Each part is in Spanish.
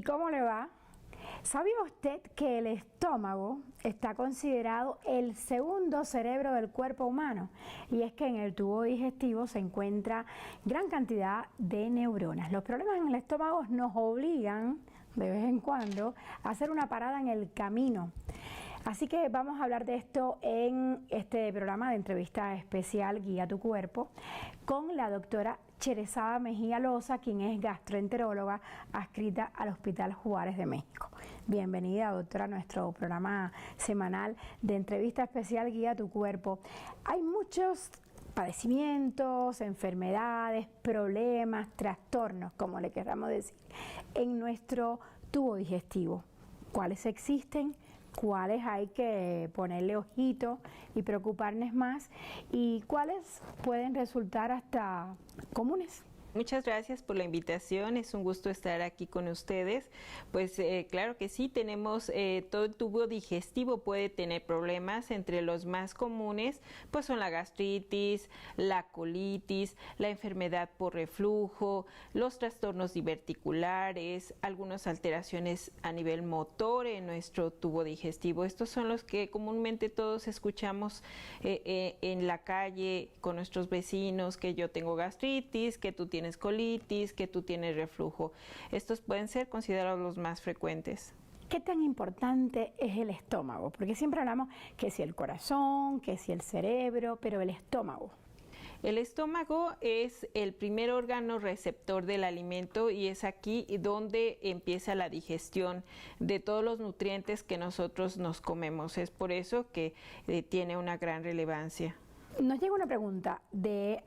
¿Y cómo le va? ¿Sabía usted que el estómago está considerado el segundo cerebro del cuerpo humano? Y es que en el tubo digestivo se encuentra gran cantidad de neuronas. Los problemas en el estómago nos obligan de vez en cuando a hacer una parada en el camino. Así que vamos a hablar de esto en este programa de entrevista especial Guía tu Cuerpo con la doctora Cherezada Mejía Loza, quien es gastroenteróloga adscrita al Hospital Juárez de México. Bienvenida, doctora, a nuestro programa semanal de entrevista especial Guía tu Cuerpo. Hay muchos padecimientos, enfermedades, problemas, trastornos, como le queramos decir, en nuestro tubo digestivo. ¿Cuáles existen? ¿Cuáles hay que ponerle ojito y preocuparnos más? ¿Y cuáles pueden resultar hasta comunes? Muchas gracias por la invitación, es un gusto estar aquí con ustedes. Pues claro que sí, tenemos todo el tubo digestivo puede tener problemas. Entre los más comunes pues son la gastritis, la colitis, la enfermedad por reflujo, los trastornos diverticulares, algunas alteraciones a nivel motor en nuestro tubo digestivo. Estos son los que comúnmente todos escuchamos en la calle con nuestros vecinos, que yo tengo gastritis, que tú tienes colitis, que tú tienes reflujo. Estos pueden ser considerados los más frecuentes. ¿Qué tan importante es el estómago? Porque siempre hablamos que si el corazón, que si el cerebro, pero el estómago. El estómago es el primer órgano receptor del alimento y es aquí donde empieza la digestión de todos los nutrientes que nosotros nos comemos. Es por eso que tiene una gran relevancia. Nos llega una pregunta de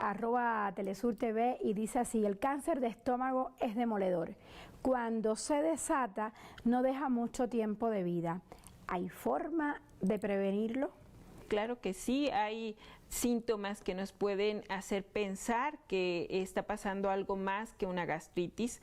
@telesurtv y dice así: el cáncer de estómago es demoledor. Cuando se desata no deja mucho tiempo de vida. ¿Hay forma de prevenirlo? Claro que sí, hay síntomas que nos pueden hacer pensar que está pasando algo más que una gastritis.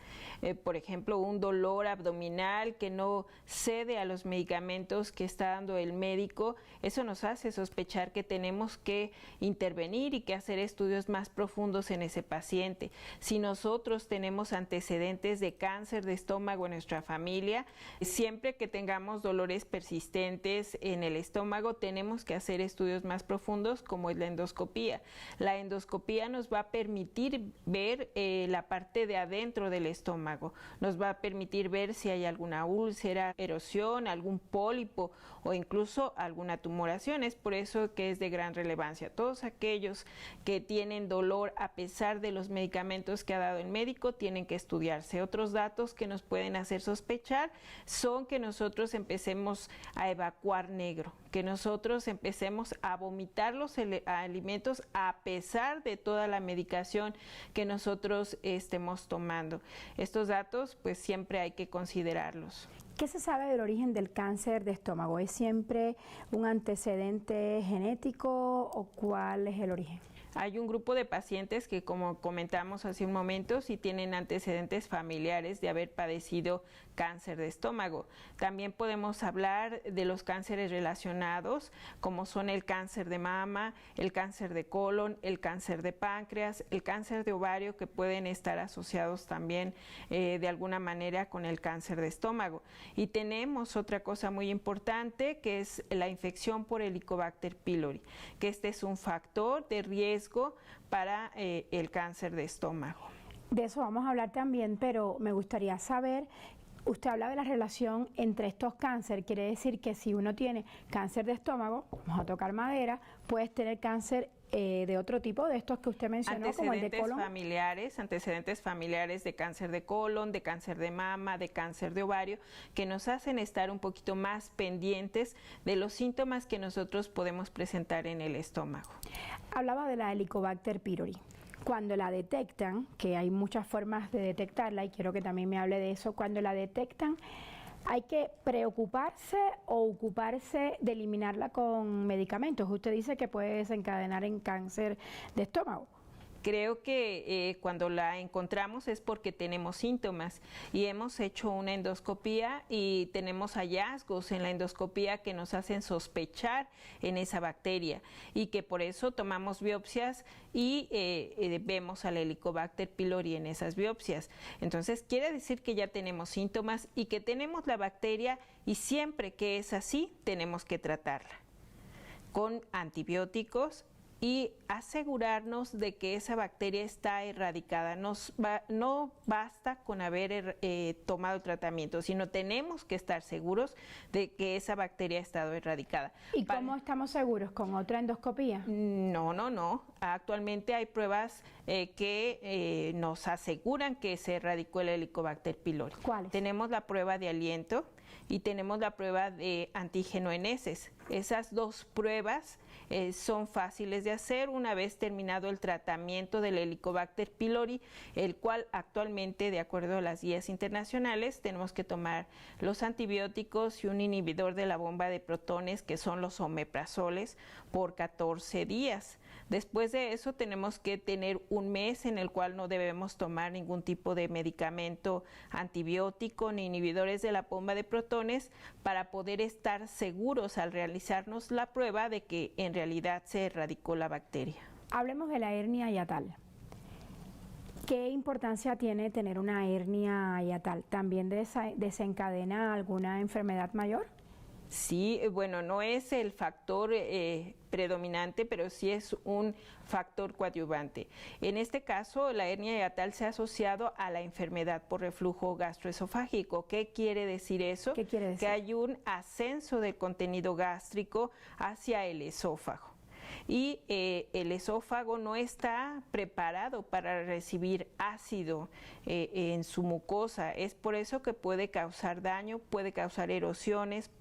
Por ejemplo, un dolor abdominal que no cede a los medicamentos que está dando el médico. Eso nos hace sospechar que tenemos que intervenir y que hacer estudios más profundos en ese paciente. Si nosotros tenemos antecedentes de cáncer de estómago en nuestra familia, siempre que tengamos dolores persistentes en el estómago, tenemos que hacer estudios más profundos como la endoscopía. La endoscopía nos va a permitir ver la parte de adentro del estómago, nos va a permitir ver si hay alguna úlcera, erosión, algún pólipo o incluso alguna tumoración. Es por eso que es de gran relevancia. Todos aquellos que tienen dolor a pesar de los medicamentos que ha dado el médico tienen que estudiarse. Otros datos que nos pueden hacer sospechar son que nosotros empecemos a evacuar negro, que nosotros empecemos a vomitar los alimentos a pesar de toda la medicación que nosotros estemos tomando. Estos datos pues siempre hay que considerarlos. ¿Qué se sabe del origen del cáncer de estómago? ¿Es siempre un antecedente genético o cuál es el origen? Hay un grupo de pacientes que, como comentamos hace un momento, sí tienen antecedentes familiares de haber padecido cáncer de estómago. También podemos hablar de los cánceres relacionados, como son el cáncer de mama, el cáncer de colon, el cáncer de páncreas, el cáncer de ovario, que pueden estar asociados también de alguna manera con el cáncer de estómago. Y tenemos otra cosa muy importante, que es la infección por Helicobacter pylori, que este es un factor de riesgo para el cáncer de estómago. De eso vamos a hablar también, pero me gustaría saber, usted habla de la relación entre estos cánceres, quiere decir que si uno tiene cáncer de estómago, vamos a tocar madera, puedes tener cáncer de otro tipo, de estos que usted mencionó, como el de colon. Antecedentes familiares de cáncer de colon, de cáncer de mama, de cáncer de ovario, que nos hacen estar un poquito más pendientes de los síntomas que nosotros podemos presentar en el estómago. Hablaba de la Helicobacter pylori. Cuando la detectan, que hay muchas formas de detectarla y quiero que también me hable de eso, cuando la detectan, ¿hay que preocuparse o ocuparse de eliminarla con medicamentos? Usted dice que puede desencadenar en cáncer de estómago. Creo que cuando la encontramos es porque tenemos síntomas y hemos hecho una endoscopía y tenemos hallazgos en la endoscopía que nos hacen sospechar en esa bacteria y que por eso tomamos biopsias y vemos al Helicobacter pylori en esas biopsias. Entonces quiere decir que ya tenemos síntomas y que tenemos la bacteria, y siempre que es así tenemos que tratarla con antibióticos y asegurarnos de que esa bacteria está erradicada. No basta con haber tomado el tratamiento, sino tenemos que estar seguros de que esa bacteria ha estado erradicada. ¿Y cómo estamos seguros? ¿Con otra endoscopía? No. Actualmente hay pruebas que nos aseguran que se erradicó el Helicobacter pylori. ¿Cuáles? Tenemos la prueba de aliento y tenemos la prueba de antígeno en heces. Esas dos pruebas son fáciles de hacer una vez terminado el tratamiento del Helicobacter pylori, el cual actualmente, de acuerdo a las guías internacionales, tenemos que tomar los antibióticos y un inhibidor de la bomba de protones, que son los omeprazoles, por 14 días. Después de eso tenemos que tener un mes en el cual no debemos tomar ningún tipo de medicamento antibiótico ni inhibidores de la bomba de protones para poder estar seguros al realizarnos la prueba de que en realidad se erradicó la bacteria. Hablemos de la hernia hiatal. ¿Qué importancia tiene tener una hernia hiatal? ¿También desencadena alguna enfermedad mayor? Sí, bueno, no es el factor predominante, pero sí es un factor coadyuvante. En este caso, la hernia hiatal se ha asociado a la enfermedad por reflujo gastroesofágico. ¿Qué quiere decir eso? ¿Qué quiere decir? Que hay un ascenso del contenido gástrico hacia el esófago. Y el esófago no está preparado para recibir ácido en su mucosa. Es por eso que puede causar daño, puede causar erosiones,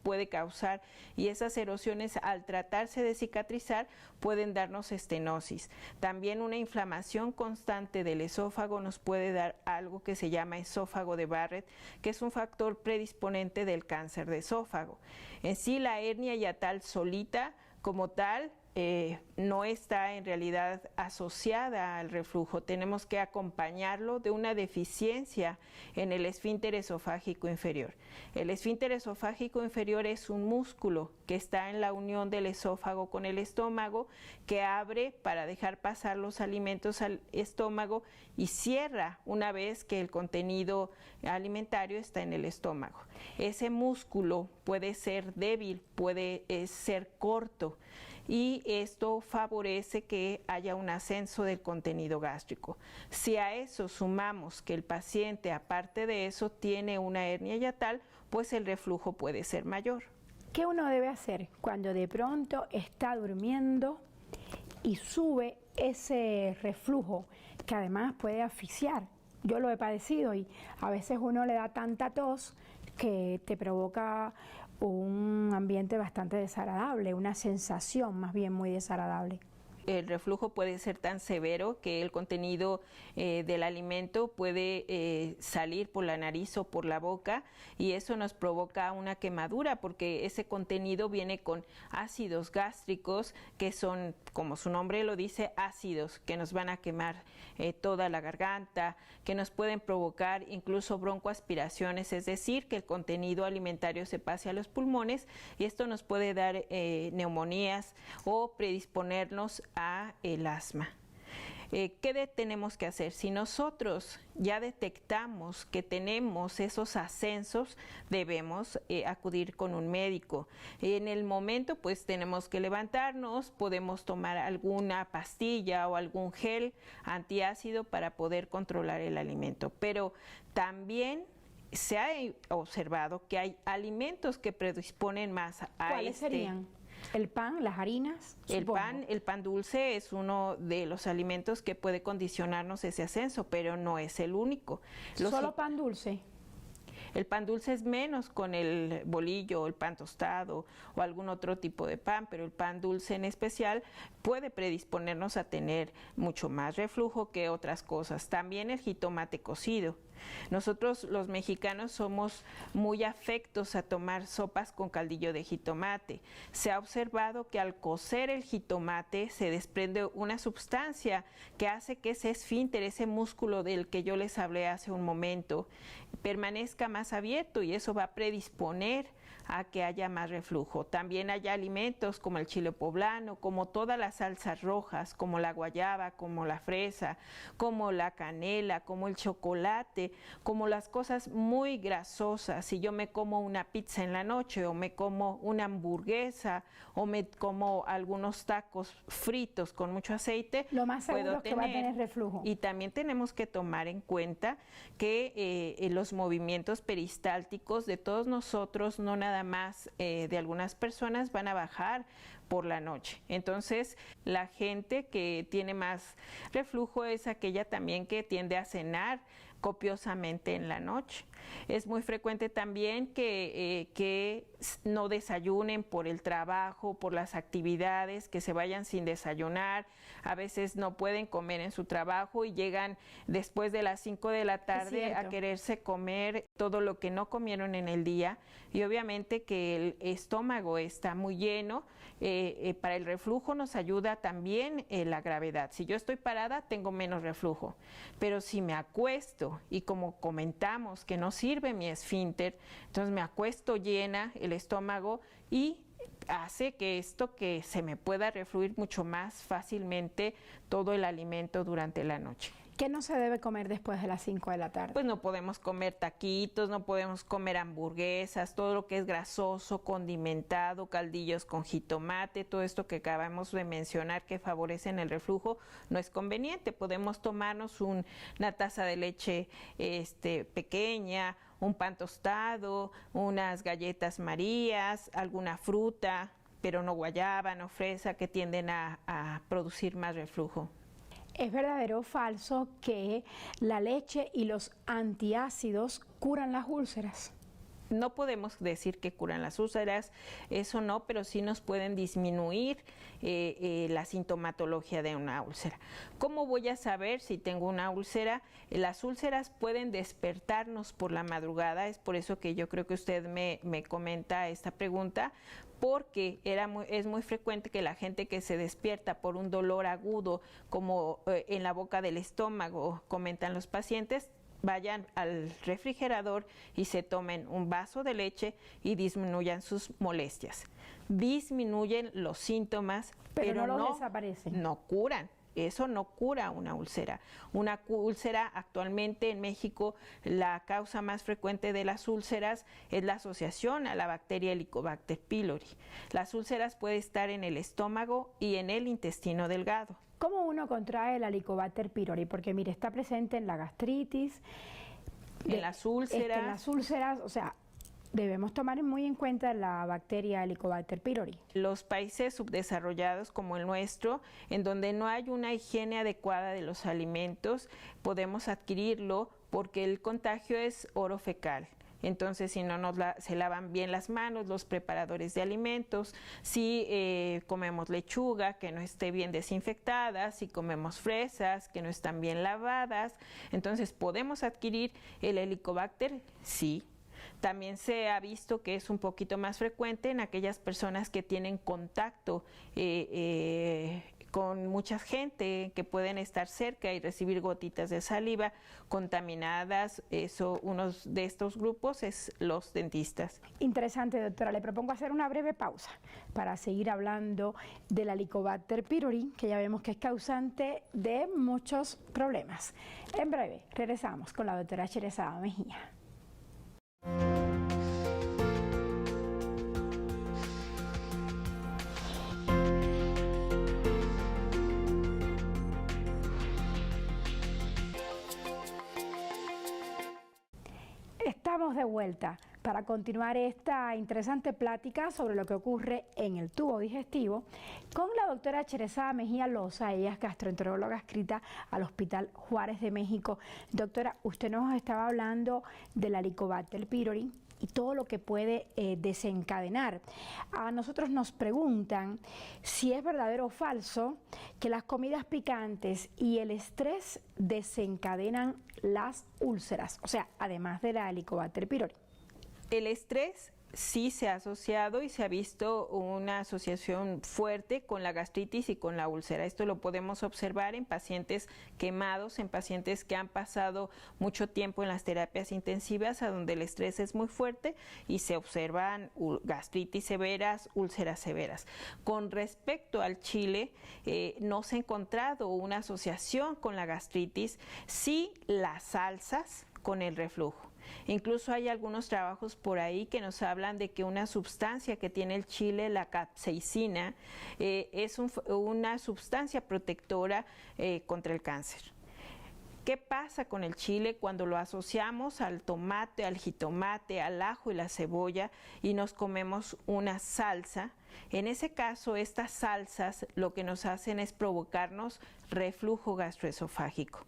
y esas erosiones, al tratarse de cicatrizar, pueden darnos estenosis. También una inflamación constante del esófago nos puede dar algo que se llama esófago de Barrett, que es un factor predisponente del cáncer de esófago. En sí, la hernia hiatal solita, como tal, no está en realidad asociada al reflujo. Tenemos que acompañarlo de una deficiencia en el esfínter esofágico inferior. El esfínter esofágico inferior es un músculo que está en la unión del esófago con el estómago, que abre para dejar pasar los alimentos al estómago y cierra una vez que el contenido alimentario está en el estómago. Ese músculo puede ser débil, puede ser corto, y esto favorece que haya un ascenso del contenido gástrico. Si a eso sumamos que el paciente, aparte de eso, tiene una hernia hiatal, pues el reflujo puede ser mayor. ¿Qué uno debe hacer cuando de pronto está durmiendo y sube ese reflujo, que además puede asfixiar? Yo lo he padecido y a veces uno le da tanta tos que te provoca un ambiente bastante desagradable, una sensación más bien muy desagradable. El reflujo puede ser tan severo que el contenido del alimento puede salir por la nariz o por la boca, y eso nos provoca una quemadura porque ese contenido viene con ácidos gástricos, que son, como su nombre lo dice, ácidos que nos van a quemar toda la garganta, que nos pueden provocar incluso broncoaspiraciones, es decir, que el contenido alimentario se pase a los pulmones, y esto nos puede dar neumonías o predisponernos a el asma. ¿Qué tenemos que hacer? Si nosotros ya detectamos que tenemos esos ascensos, debemos acudir con un médico. En el momento, pues tenemos que levantarnos, podemos tomar alguna pastilla o algún gel antiácido para poder controlar el alimento. Pero también se ha observado que hay alimentos que predisponen más a ¿Cuáles serían? ¿El pan, las harinas? El pan dulce es uno de los alimentos que puede condicionarnos ese ascenso, pero no es el único. ¿Solo pan dulce? El pan dulce es menos con el bolillo, el pan tostado o algún otro tipo de pan, pero el pan dulce en especial puede predisponernos a tener mucho más reflujo que otras cosas. También el jitomate cocido. Nosotros los mexicanos somos muy afectos a tomar sopas con caldillo de jitomate. Se ha observado que al cocer el jitomate se desprende una sustancia que hace que ese esfínter, ese músculo del que yo les hablé hace un momento, permanezca más abierto y eso va a predisponer a que haya más reflujo. También hay alimentos como el chile poblano, como todas las salsas rojas, como la guayaba, como la fresa, como la canela, como el chocolate, como las cosas muy grasosas. Si yo me como una pizza en la noche o me como una hamburguesa o me como algunos tacos fritos con mucho aceite, lo más seguro es que va a tener reflujo. Y también tenemos que tomar en cuenta que los movimientos peristálticos de todos nosotros, no nada más de algunas personas, van a bajar por la noche. Entonces, la gente que tiene más reflujo es aquella también que tiende a cenar copiosamente en la noche. Es muy frecuente también que no desayunen por el trabajo, por las actividades, que se vayan sin desayunar. A veces no pueden comer en su trabajo y llegan después de las 5 de la tarde a quererse comer todo lo que no comieron en el día. Y obviamente que el estómago está muy lleno. Para el reflujo nos ayuda también la gravedad. Si yo estoy parada, tengo menos reflujo. Pero si me acuesto y como comentamos que no sirve mi esfínter, entonces me acuesto llena el estómago y hace que se me pueda refluir mucho más fácilmente todo el alimento durante la noche. ¿Qué no se debe comer después de las 5 de la tarde? Pues no podemos comer taquitos, no podemos comer hamburguesas, todo lo que es grasoso, condimentado, caldillos con jitomate, todo esto que acabamos de mencionar que favorecen el reflujo, no es conveniente. Podemos tomarnos una taza de leche pequeña, un pan tostado, unas galletas Marías, alguna fruta, pero no guayaba, no fresa, que tienden a producir más reflujo. ¿Es verdadero o falso que la leche y los antiácidos curan las úlceras? No podemos decir que curan las úlceras, eso no, pero sí nos pueden disminuir la sintomatología de una úlcera. ¿Cómo voy a saber si tengo una úlcera? Las úlceras pueden despertarnos por la madrugada, es por eso que yo creo que usted me comenta esta pregunta, porque es muy frecuente que la gente que se despierta por un dolor agudo, como en la boca del estómago, comentan los pacientes, vayan al refrigerador y se tomen un vaso de leche y disminuyan sus molestias. Disminuyen los síntomas, pero no desaparecen. No curan. Eso no cura una úlcera. Una úlcera actualmente en México, la causa más frecuente de las úlceras es la asociación a la bacteria Helicobacter pylori. Las úlceras pueden estar en el estómago y en el intestino delgado. ¿Cómo uno contrae el Helicobacter pylori? Porque mire, está presente en la gastritis, en las úlceras. En las úlceras, o sea, debemos tomar muy en cuenta la bacteria Helicobacter pylori. Los países subdesarrollados como el nuestro, en donde no hay una higiene adecuada de los alimentos, podemos adquirirlo porque el contagio es orofecal. Entonces, si no se lavan bien las manos, los preparadores de alimentos, si comemos lechuga que no esté bien desinfectada, si comemos fresas que no están bien lavadas, entonces podemos adquirir el Helicobacter, sí. También se ha visto que es un poquito más frecuente en aquellas personas que tienen contacto con mucha gente, que pueden estar cerca y recibir gotitas de saliva contaminadas. Uno de estos grupos es los dentistas. Interesante, doctora. Le propongo hacer una breve pausa para seguir hablando del Helicobacter pylori, que ya vemos que es causante de muchos problemas. En breve, regresamos con la doctora Sherezada Mejía. Estamos de vuelta para continuar esta interesante plática sobre lo que ocurre en el tubo digestivo con la doctora Sherezada Mejía Loza. Ella es gastroenteróloga adscrita al Hospital Juárez de México. Doctora, usted nos estaba hablando del Helicobacter pylori, y todo lo que puede desencadenar. A nosotros nos preguntan si es verdadero o falso que las comidas picantes y el estrés desencadenan las úlceras, o sea, además de la Helicobacter pylori. El estrés sí se ha asociado y se ha visto una asociación fuerte con la gastritis y con la úlcera. Esto lo podemos observar en pacientes quemados, en pacientes que han pasado mucho tiempo en las terapias intensivas, a donde el estrés es muy fuerte y se observan gastritis severas, úlceras severas. Con respecto al chile, no se ha encontrado una asociación con la gastritis, sí las salsas con el reflujo. Incluso hay algunos trabajos por ahí que nos hablan de que una sustancia que tiene el chile, la capsaicina, es una sustancia protectora contra el cáncer. ¿Qué pasa con el chile cuando lo asociamos al tomate, al jitomate, al ajo y la cebolla y nos comemos una salsa? En ese caso, estas salsas lo que nos hacen es provocarnos reflujo gastroesofágico,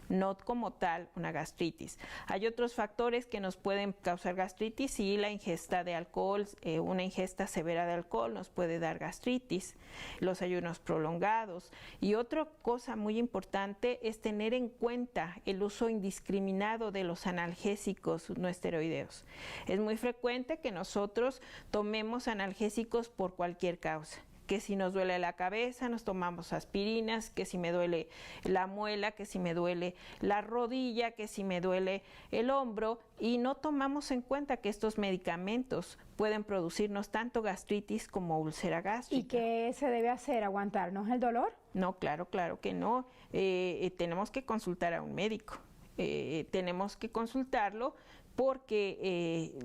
no como tal una gastritis. Hay otros factores que nos pueden causar gastritis y la ingesta de alcohol, una ingesta severa de alcohol nos puede dar gastritis, los ayunos prolongados. Y otra cosa muy importante es tener en cuenta el uso indiscriminado de los analgésicos no esteroideos. Es muy frecuente que nosotros tomemos analgésicos por cualquier causa, que si nos duele la cabeza nos tomamos aspirinas, que si me duele la muela, que si me duele la rodilla, que si me duele el hombro, y no tomamos en cuenta que estos medicamentos pueden producirnos tanto gastritis como úlcera gástrica. ¿Y qué se debe hacer? ¿Aguantarnos el dolor? No, claro que no. Tenemos que consultar a un médico. Tenemos que consultarlo porque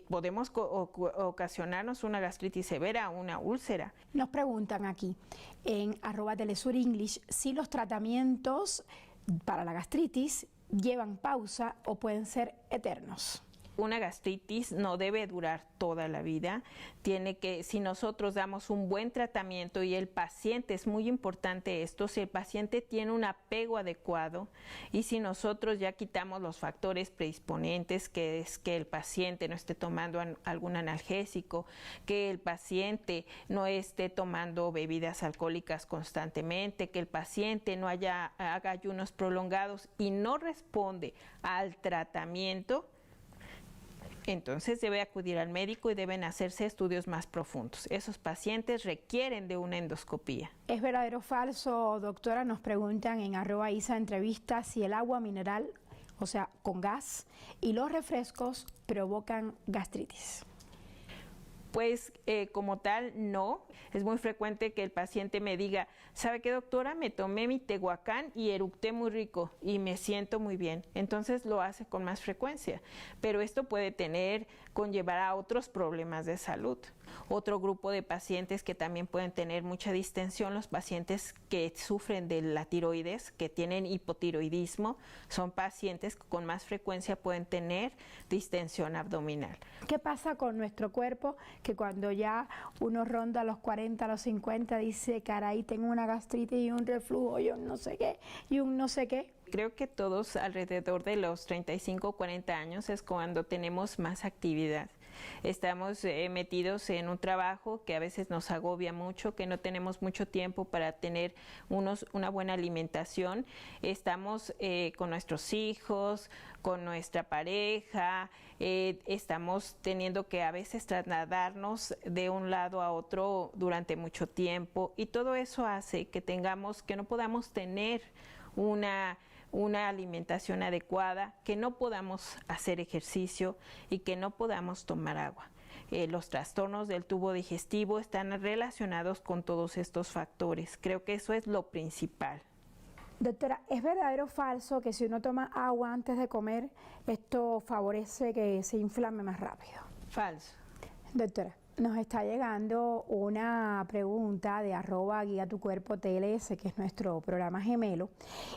podemos ocasionarnos una gastritis severa, una úlcera. Nos preguntan aquí en @telesurenglish si los tratamientos para la gastritis llevan pausa o pueden ser eternos. Una gastritis no debe durar toda la vida. Si nosotros damos un buen tratamiento y el paciente, es muy importante esto, si el paciente tiene un apego adecuado y si nosotros ya quitamos los factores predisponentes, que es que el paciente no esté tomando algún analgésico, que el paciente no esté tomando bebidas alcohólicas constantemente, que el paciente no haga ayunos prolongados y no responde al tratamiento, entonces debe acudir al médico y deben hacerse estudios más profundos. Esos pacientes requieren de una endoscopía. ¿Es verdadero o falso, doctora? Nos preguntan en @ISAEntrevista si el agua mineral, o sea, con gas, y los refrescos provocan gastritis. Pues como tal, no. Es muy frecuente que el paciente me diga, ¿sabe qué, doctora? Me tomé mi tehuacán y eructé muy rico y me siento muy bien. Entonces lo hace con más frecuencia. Pero esto puede conllevar a otros problemas de salud. Otro grupo de pacientes que también pueden tener mucha distensión, los pacientes que sufren de la tiroides, que tienen hipotiroidismo, son pacientes que con más frecuencia pueden tener distensión abdominal. ¿Qué pasa con nuestro cuerpo que cuando ya uno ronda los 40, los 50, dice, caray, tengo una gastritis y un reflujo y un no sé qué, y un no sé qué? Creo que todos alrededor de los 35 o 40 años es cuando tenemos más actividad. Estamos metidos en un trabajo que a veces nos agobia mucho, que no tenemos mucho tiempo para tener una buena alimentación. Estamos con nuestros hijos, con nuestra pareja, estamos teniendo que a veces trasladarnos de un lado a otro durante mucho tiempo y todo eso hace que no podamos tener una alimentación adecuada, que no podamos hacer ejercicio y que no podamos tomar agua. Los trastornos del tubo digestivo están relacionados con todos estos factores. Creo que eso es lo principal. Doctora, ¿es verdadero o falso que si uno toma agua antes de comer, esto favorece que se inflame más rápido? Falso. Doctora, nos está llegando una pregunta de @guiatucuerpo TLS, que es nuestro programa gemelo,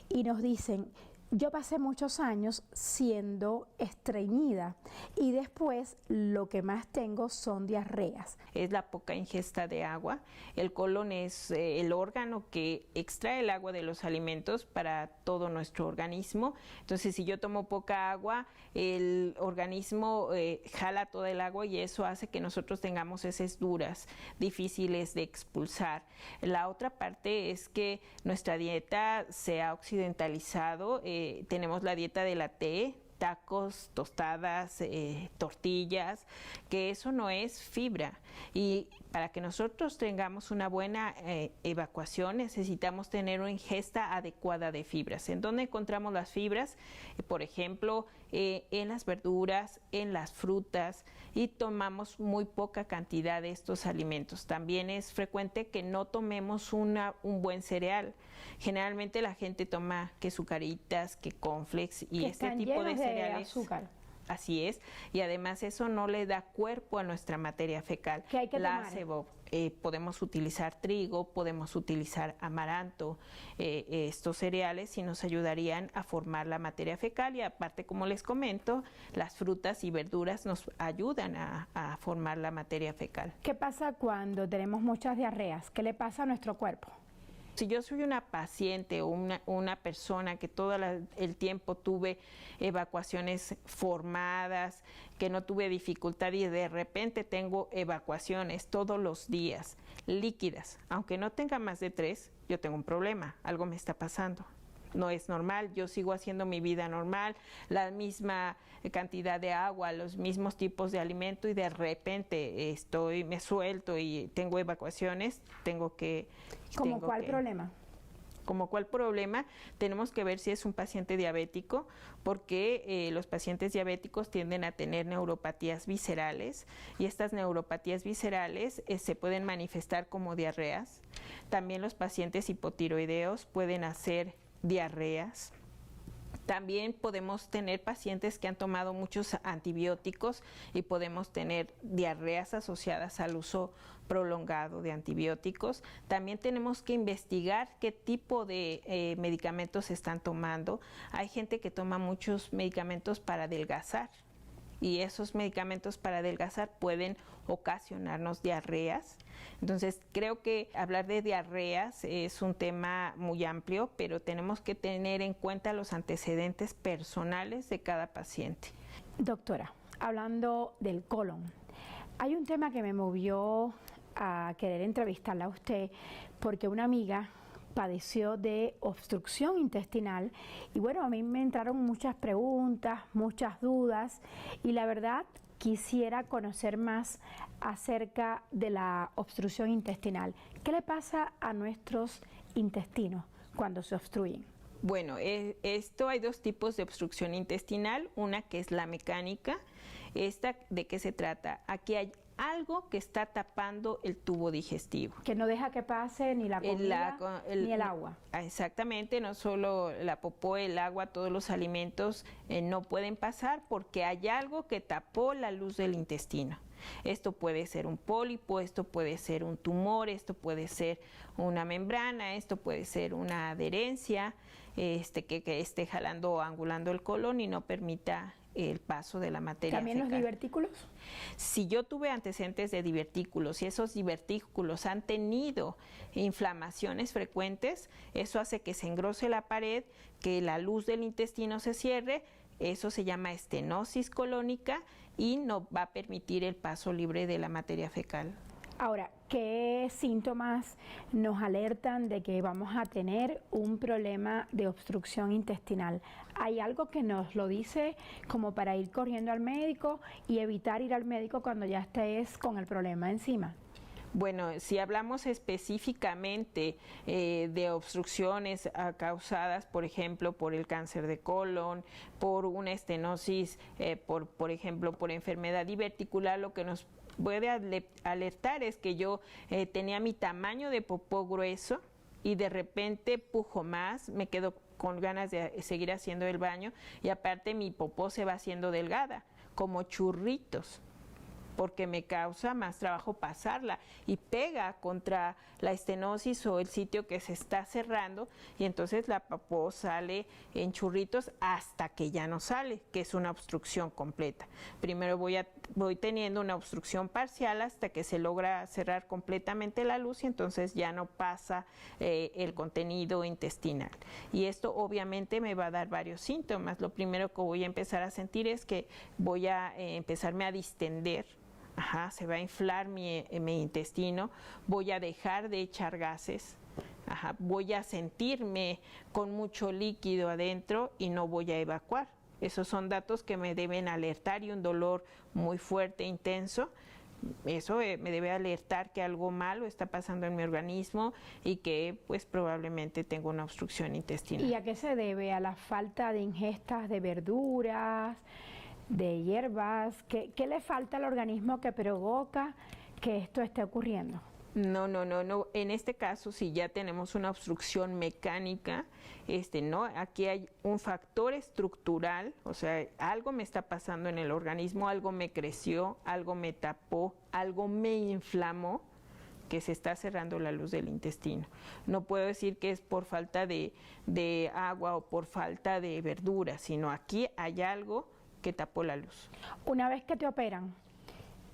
y nos dicen, Yo pasé muchos años siendo estreñida y después lo que más tengo son diarreas. Es la poca ingesta de agua. El colon es el órgano que extrae el agua de los alimentos para todo nuestro organismo. Entonces, si yo tomo poca agua, el organismo jala toda el agua y eso hace que nosotros tengamos heces duras, difíciles de expulsar. La otra parte es que nuestra dieta se ha occidentalizado. Tenemos la dieta de la T, tacos, tostadas, tortillas, que eso no es fibra. Y para que nosotros tengamos una buena evacuación necesitamos tener una ingesta adecuada de fibras. ¿En dónde encontramos las fibras? Por ejemplo, en las verduras, en las frutas, y tomamos muy poca cantidad de estos alimentos. También es frecuente que no tomemos un buen cereal. Generalmente la gente toma que Zucaritas, que cornflakes y este tipo de cereales. Azúcar. Así es, y además eso no le da cuerpo a nuestra materia fecal. ¿Qué hay que tomar? Podemos utilizar trigo, podemos utilizar amaranto, estos cereales y nos ayudarían a formar la materia fecal, y aparte, como les comento, las frutas y verduras nos ayudan a formar la materia fecal. ¿Qué pasa cuando tenemos muchas diarreas? ¿Qué le pasa a nuestro cuerpo? Si yo soy una paciente o una persona que todo el tiempo tuve evacuaciones formadas, que no tuve dificultad y de repente tengo evacuaciones todos los días, líquidas, aunque no tenga más de 3, yo tengo un problema, algo me está pasando. No es normal, yo sigo haciendo mi vida normal, la misma cantidad de agua, los mismos tipos de alimento y de repente me suelto y tengo evacuaciones, ¿Cómo cuál problema? Como cuál problema, tenemos que ver si es un paciente diabético, porque los pacientes diabéticos tienden a tener neuropatías viscerales y estas neuropatías viscerales se pueden manifestar como diarreas. También los pacientes hipotiroideos pueden hacer diarreas. También podemos tener pacientes que han tomado muchos antibióticos y podemos tener diarreas asociadas al uso prolongado de antibióticos. También tenemos que investigar qué tipo de medicamentos están tomando. Hay gente que toma muchos medicamentos para adelgazar y esos medicamentos para adelgazar pueden ocasionarnos diarreas. Entonces, creo que hablar de diarreas es un tema muy amplio, pero tenemos que tener en cuenta los antecedentes personales de cada paciente. Doctora, hablando del colon, hay un tema que me movió a querer entrevistarla a usted porque una amiga padeció de obstrucción intestinal y bueno, a mí me entraron muchas preguntas, muchas dudas y la verdad quisiera conocer más acerca de la obstrucción intestinal. ¿Qué le pasa a nuestros intestinos cuando se obstruyen? Bueno, hay dos tipos de obstrucción intestinal, una que es la mecánica. ¿Esta de qué se trata? Aquí hay algo que está tapando el tubo digestivo. Que no deja que pase ni la comida ni el agua. Exactamente, no solo la popó, el agua, todos los alimentos no pueden pasar porque hay algo que tapó la luz del intestino. Esto puede ser un pólipo, esto puede ser un tumor, esto puede ser una membrana, esto puede ser una adherencia que esté jalando o angulando el colon y no permita el paso de la materia ¿También fecal. los divertículos? Si yo tuve antecedentes de divertículos y esos divertículos han tenido inflamaciones frecuentes, eso hace que se engrose la pared, que la luz del intestino se cierre. Eso se llama estenosis colónica y no va a permitir el paso libre de la materia fecal. Ahora, ¿qué síntomas nos alertan de que vamos a tener un problema de obstrucción intestinal? ¿Hay algo que nos lo dice como para ir corriendo al médico y evitar ir al médico cuando ya estés con el problema encima? Bueno, si hablamos específicamente de obstrucciones causadas, por ejemplo, por el cáncer de colon, por una estenosis, por ejemplo, por enfermedad diverticular, lo que nos puede alertar es que yo tenía mi tamaño de popó grueso y de repente pujo más, me quedo con ganas de seguir haciendo el baño y aparte mi popó se va haciendo delgada, como churritos. porque me causa más trabajo pasarla y pega contra la estenosis o el sitio que se está cerrando, y entonces la popó sale en churritos hasta que ya no sale, que es una obstrucción completa. Primero voy teniendo una obstrucción parcial hasta que se logra cerrar completamente la luz y entonces ya no pasa el contenido intestinal. Y esto obviamente me va a dar varios síntomas. Lo primero que voy a empezar a sentir es que voy a empezarme a distender. Se va a inflar mi intestino, voy a dejar de echar gases, voy a sentirme con mucho líquido adentro y no voy a evacuar. Esos son datos que me deben alertar, y un dolor muy fuerte, intenso. Eso me debe alertar que algo malo está pasando en mi organismo y que pues probablemente tengo una obstrucción intestinal. ¿Y a qué se debe? ¿A la falta de ingestas de verduras, de hierbas? ¿Qué le falta al organismo que provoca que esto esté ocurriendo? No. En este caso, si ya tenemos una obstrucción mecánica, no, aquí hay un factor estructural, o sea, algo me está pasando en el organismo, algo me creció, algo me tapó, algo me inflamó, que se está cerrando la luz del intestino. No puedo decir que es por falta de agua o por falta de verdura, sino aquí hay algo que tapó la luz. Una vez que te operan,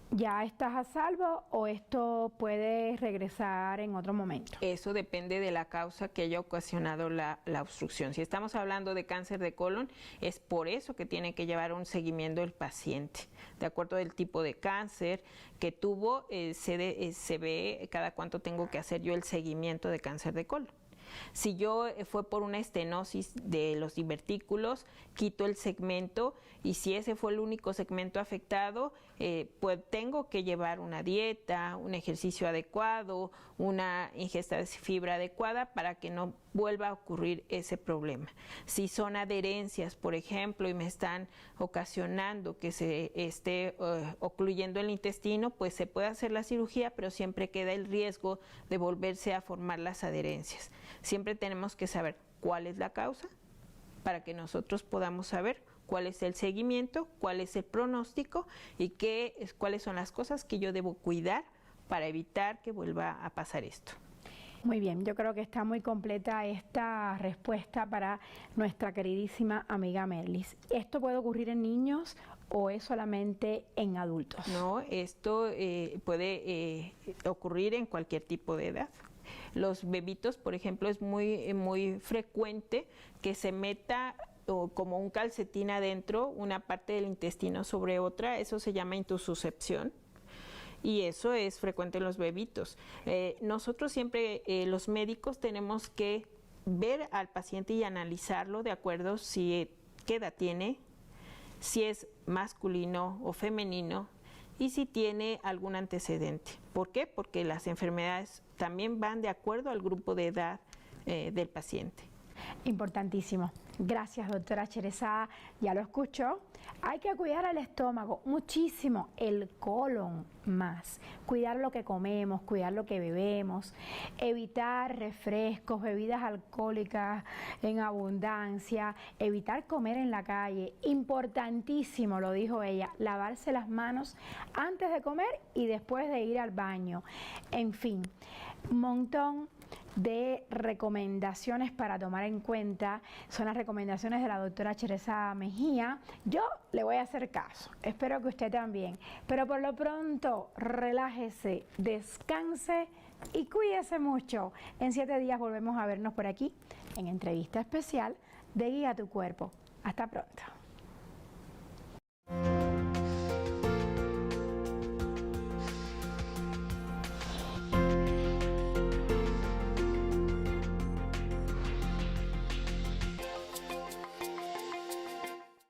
¿ya estás a salvo o esto puede regresar en otro momento? Eso depende de la causa que haya ocasionado la obstrucción. Si estamos hablando de cáncer de colon, es por eso que tiene que llevar un seguimiento el paciente. De acuerdo al tipo de cáncer que tuvo, se ve cada cuánto tengo que hacer yo el seguimiento de cáncer de colon. Si yo fue por una estenosis de los divertículos, quito el segmento, y si ese fue el único segmento afectado, pues tengo que llevar una dieta, un ejercicio adecuado, una ingesta de fibra adecuada para que no vuelva a ocurrir ese problema. Si son adherencias, por ejemplo, y me están ocasionando que se esté ocluyendo el intestino, pues se puede hacer la cirugía, pero siempre queda el riesgo de volverse a formar las adherencias. Siempre tenemos que saber cuál es la causa para que nosotros podamos saber cuál es el seguimiento, cuál es el pronóstico y cuáles son las cosas que yo debo cuidar para evitar que vuelva a pasar esto. Muy bien, yo creo que está muy completa esta respuesta para nuestra queridísima amiga Merlis. ¿Esto puede ocurrir en niños o es solamente en adultos? No, esto puede ocurrir en cualquier tipo de edad. Los bebitos, por ejemplo, es muy frecuente que se meta como un calcetín adentro, una parte del intestino sobre otra. Eso se llama intussuscepción. Y eso es frecuente en los bebitos. Nosotros siempre, los médicos, tenemos que ver al paciente y analizarlo de acuerdo qué edad tiene, si es masculino o femenino y si tiene algún antecedente. ¿Por qué? Porque las enfermedades también van de acuerdo al grupo de edad del paciente. Importantísimo. Gracias, doctora Sherezada. Ya lo escuchó. Hay que cuidar el estómago muchísimo, el colon más. Cuidar lo que comemos, cuidar lo que bebemos, evitar refrescos, bebidas alcohólicas en abundancia, evitar comer en la calle. Importantísimo, lo dijo ella, lavarse las manos antes de comer y después de ir al baño. En fin, un montón de recomendaciones para tomar en cuenta. Son las recomendaciones de la doctora Sherezada Mejía. Yo le voy a hacer caso, espero que usted también, pero por lo pronto relájese, descanse y cuídese mucho. En 7 días volvemos a vernos por aquí en entrevista especial de Guía tu Cuerpo. Hasta pronto.